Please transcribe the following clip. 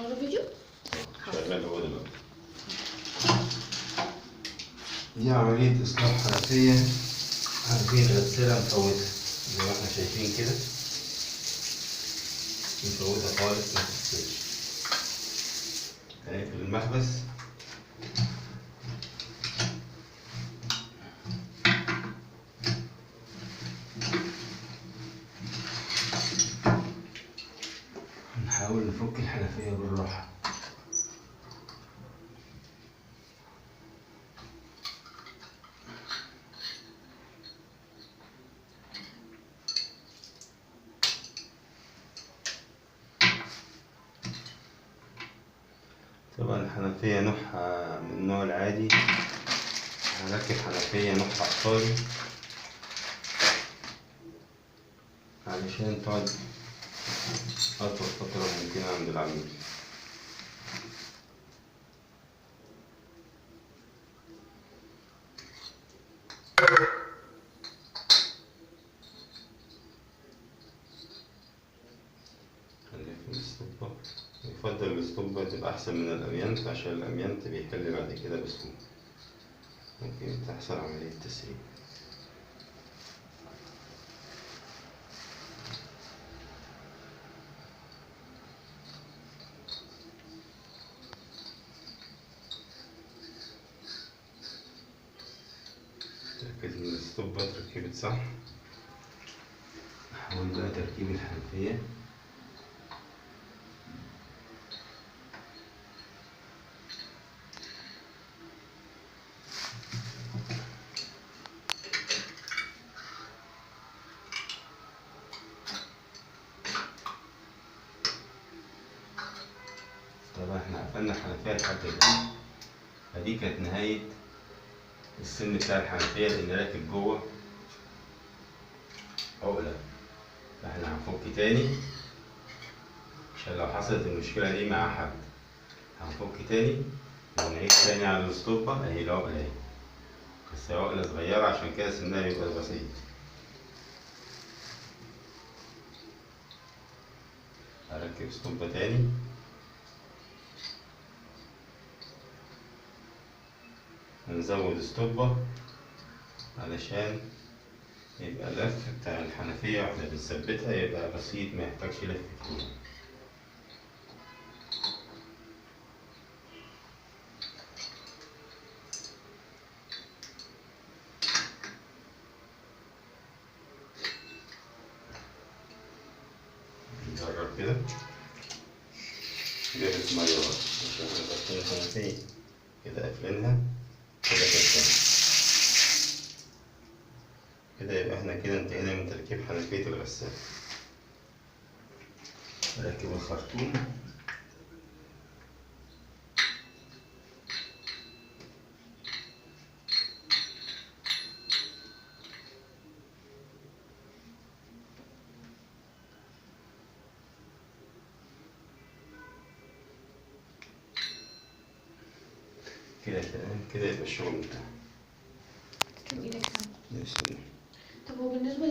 شغل فيديو؟ شغال هو دلوقتي. دي عملية إصلاح حنفية غسالة مفوتة زي ما احنا شايفين كده، مفوتة خالص ما تغسلش. هنقفل المحبس نحاول نفك الحنفية بالراحة. طبعا الحنفية نوعها من النوع العادي، هنركب حنفية نوع عقاري علشان تقعد أطول فترة ممكنة عند العميل. هنلف الاسطوبة، يفضل الاسطوبة تبقى أحسن من الأميانت عشان الأميانت بيحل بعد كده بسهولة، ممكن تحصل عملية تسريب. تأكد إن الاسطوبة اتركبت صح. نحاول بقى تركيب الحنفية. طبعا احنا قفلنا الحنفية لحد دلوقتي، فدي كانت نهاية السن بتاع الحنفية لأن راكب جوه عقلة. فاحنا هنفك تاني عشان لو حصلت المشكلة دي مع حد، هنفك تاني ونعيد تاني على الاسطوبة اهي العقلة اهي، بس عقلة صغيرة عشان كده سنها بيبقى بسيط. هركب اسطوبة تاني ونزود اسطوبة علشان يبقى اللف بتاع الحنفية واحنا بنثبتها يبقى بسيط ما يحتاجش لف كتير. نجرب كده. جابت مية بقى عشان احنا فاتحين الحنفية كده، قافلينها كده كده كده. يبقى احنا كده انتهينا من تركيب حنفية الغسالة. نركب الخرطوم كده تمام كده، يبقى الشغل انتهى. كم ايدك كام؟ بسم الله. طب هو بالنسبة